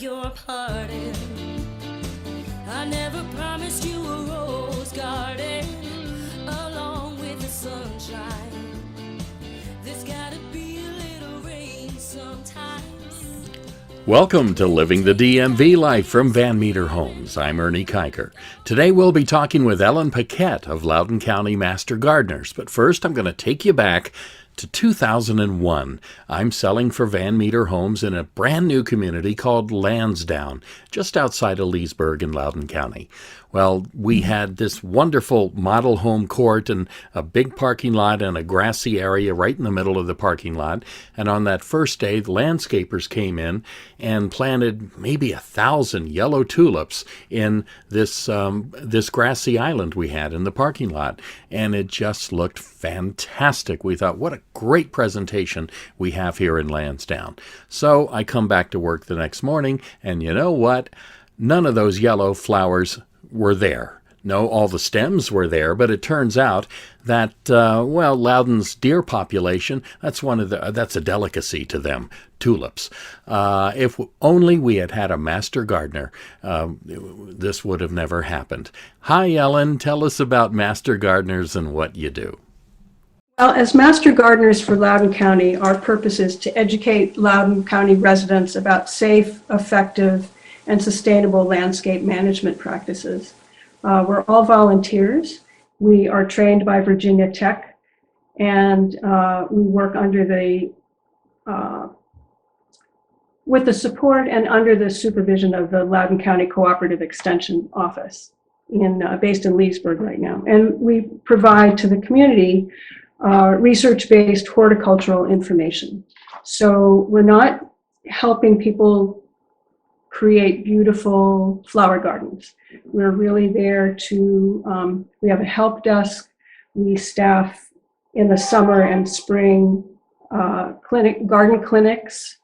beg your pardon. I never promised you a rose garden along with the sunshine. There's gotta be a little rain sometimes. Welcome to Living the DMV Life from Van Meter Homes. I'm Ernie Kiker. Today we'll be talking with Ellen Paquette of Loudoun County Master Gardeners. But first I'm going to take you back to 2001. I'm selling for Van Meter Homes in a brand new community called Lansdowne, just outside of Leesburg in Loudoun County. Well, we had this wonderful model home court and a big parking lot and a grassy area right in the middle of the parking lot. And on that first day, the landscapers came in and planted maybe 1,000 yellow tulips in this grassy island we had in the parking lot. And it just looked fantastic. We thought, what a great presentation we have here in Lansdowne. So I come back to work the next morning, and you know what? None of those yellow flowers were there. No, all the stems were there, but it turns out that, Loudoun's deer population, that's a delicacy to them, tulips. If only we had had a master gardener, this would have never happened. Hi, Ellen. Tell us about master gardeners and what you do. Well, as Master Gardeners for Loudoun County, our purpose is to educate Loudoun County residents about safe, effective, and sustainable landscape management practices. We're all volunteers. We are trained by Virginia Tech, and we work under with the support and under the supervision of the Loudoun County Cooperative Extension Office, based in Leesburg right now. And we provide to the community research-based horticultural information. So we're not helping people create beautiful flower gardens. We're really there to, we have a help desk. We staff in the summer and spring garden clinics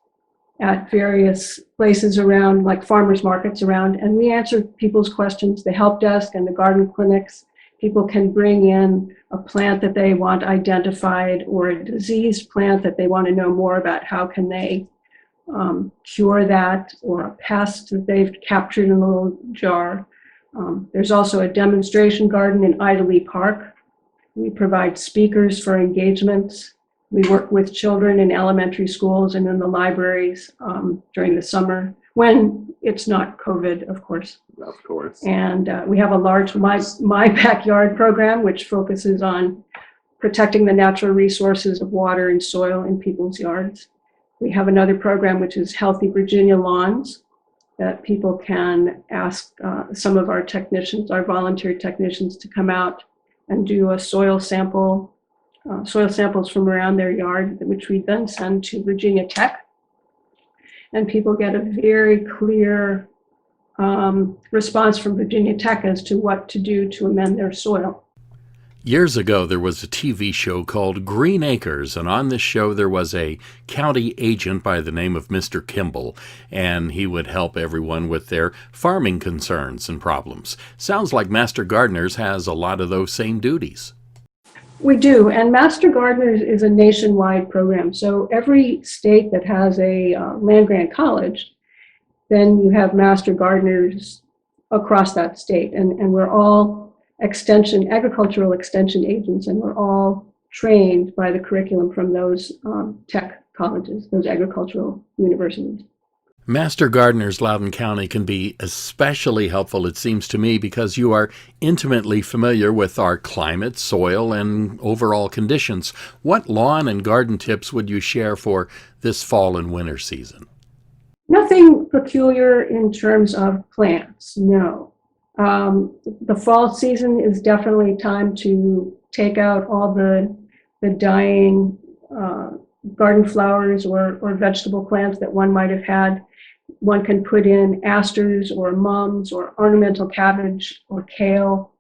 at various places around, like farmers markets around, and we answer people's questions. The help desk and the garden clinics, people can bring in a plant that they want identified or a diseased plant that they want to know more about. How can they cure that, or a pest that they've captured in a little jar. There's also a demonstration garden in Idley Park. We provide speakers for engagements. We work with children in elementary schools and in the libraries during the summer, when it's not COVID, of course. Of course. And we have a large My Backyard program, which focuses on protecting the natural resources of water and soil in people's yards. We have another program, which is Healthy Virginia Lawns, that people can ask some of our technicians, our volunteer technicians, to come out and do a soil samples from around their yard, which we then send to Virginia Tech. And people get a very clear response from Virginia Tech as to what to do to amend their soil. Years ago, there was a TV show called Green Acres, and on this show there was a county agent by the name of Mr. Kimball, and he would help everyone with their farming concerns and problems. Sounds like Master Gardeners has a lot of those same duties. We do, and Master Gardeners is a nationwide program. So every state that has a land-grant college, then you have Master Gardeners across that state, and we're all agricultural extension agents, and we're all trained by the curriculum from those tech colleges, those agricultural universities. Master Gardeners Loudoun County can be especially helpful, it seems to me, because you are intimately familiar with our climate, soil, and overall conditions. What lawn and garden tips would you share for this fall and winter season? Nothing peculiar in terms of plants, no. The fall season is definitely time to take out all the dying garden flowers or vegetable plants that one might have had. One can put in asters or mums or ornamental cabbage or kale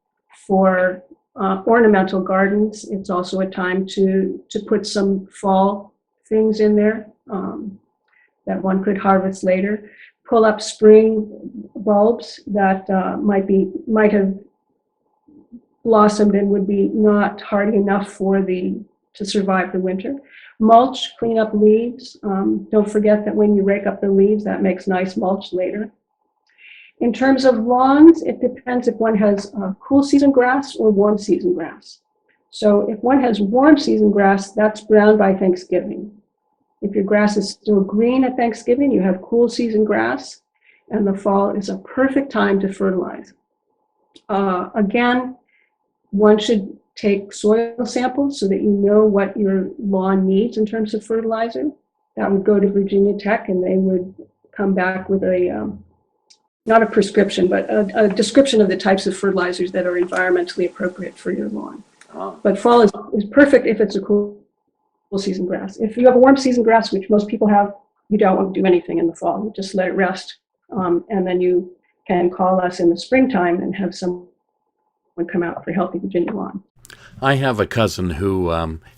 for ornamental gardens. It's also a time to put some fall things in there that one could harvest later. Pull up spring bulbs that might have blossomed and would be not hardy enough for the to survive the winter. Mulch, clean up leaves. Don't forget that when you rake up the leaves, that makes nice mulch later. In terms of lawns, it depends if one has cool season grass or warm season grass. So if one has warm season grass, that's brown by Thanksgiving. If your grass is still green at Thanksgiving, you have cool season grass, and the fall is a perfect time to fertilize. Again, one should take soil samples so that you know what your lawn needs in terms of fertilizer. That would go to Virginia Tech, and they would come back with not a prescription, but a description of the types of fertilizers that are environmentally appropriate for your lawn. But fall is perfect if it's a cool season grass. If you have a warm season grass, which most people have, you don't want to do anything in the fall. You just let it rest, and then you can call us in the springtime and have someone come out for Healthy Virginia Lawn. I have a cousin who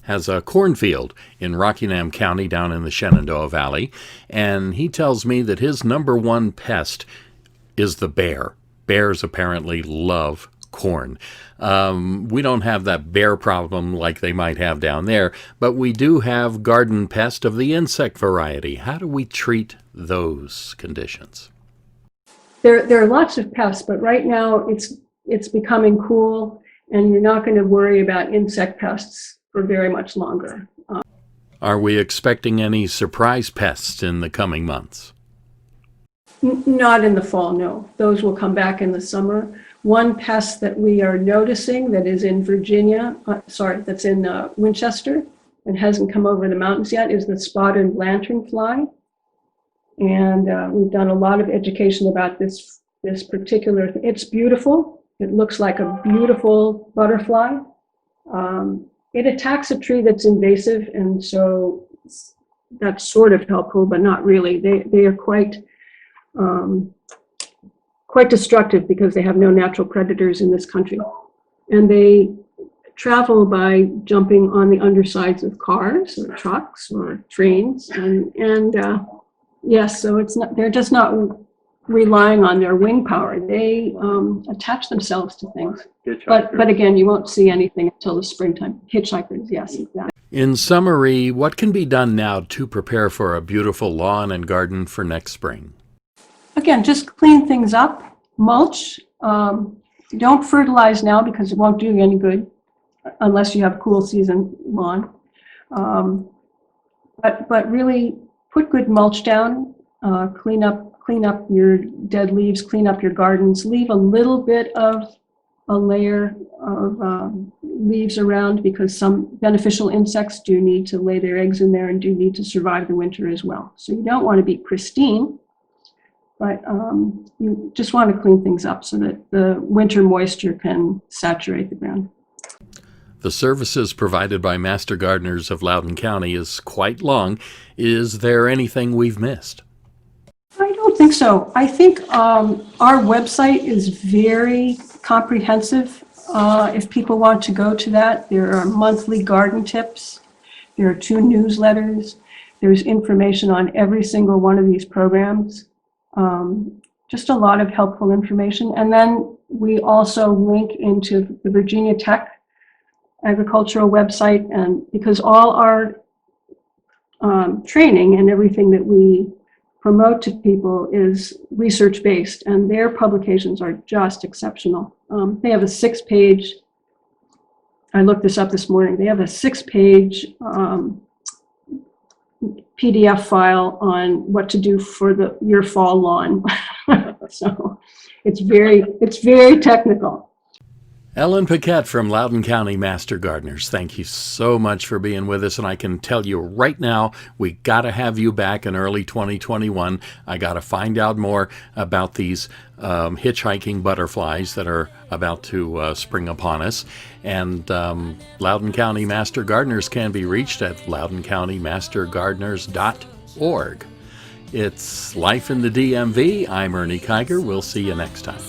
has a cornfield in Rockingham County down in the Shenandoah Valley, and he tells me that his number one pest is the bear. Bears apparently love corn. We don't have that bear problem like they might have down there, but we do have garden pest of the insect variety. How do we treat those conditions? There are lots of pests, but right now it's becoming cool, and you're not going to worry about insect pests for very much longer. Are we expecting any surprise pests in the coming months? Not in the fall, no. Those will come back in the summer. One pest that we are noticing that is in Virginia, that's in Winchester and hasn't come over the mountains yet, is the spotted lanternfly. And we've done a lot of education about this particular thing. It's beautiful. It looks like a beautiful butterfly. It attacks a tree that's invasive, and so that's sort of helpful, but not really. They are quite destructive because they have no natural predators in this country. And they travel by jumping on the undersides of cars or trucks or trains. Yes, so they're just not relying on their wing power. They attach themselves to things. But again, you won't see anything until the springtime. Hitchhikers, yes, exactly. In summary, what can be done now to prepare for a beautiful lawn and garden for next spring? Again, just clean things up, mulch. Don't fertilize now because it won't do you any good unless you have a cool season lawn. But really put good mulch down, clean up your dead leaves, clean up your gardens, leave a little bit of a layer of leaves around because some beneficial insects do need to lay their eggs in there and do need to survive the winter as well. So you don't want to be pristine, but you just want to clean things up so that the winter moisture can saturate the ground. The services provided by Master Gardeners of Loudoun County is quite long. Is there anything we've missed? I don't think so. I think our website is very comprehensive. If people want to go to that, there are monthly garden tips. There are 2 newsletters. There's information on every single one of these programs. Just a lot of helpful information. And then we also link into the Virginia Tech agricultural website, and because all our training and everything that we promote to people is research-based, and their publications are just exceptional. They have a 6-page, I looked this up this morning, they have a 6-page PDF file on what to do for your fall lawn. So it's very technical. Ellen Paquette from Loudoun County Master Gardeners, thank you so much for being with us. And I can tell you right now, we got to have you back in early 2021. I got to find out more about these hitchhiking butterflies that are about to spring upon us. And Loudoun County Master Gardeners can be reached at loudouncountymastergardeners.org. It's Life in the DMV. I'm Ernie Kiger. We'll see you next time.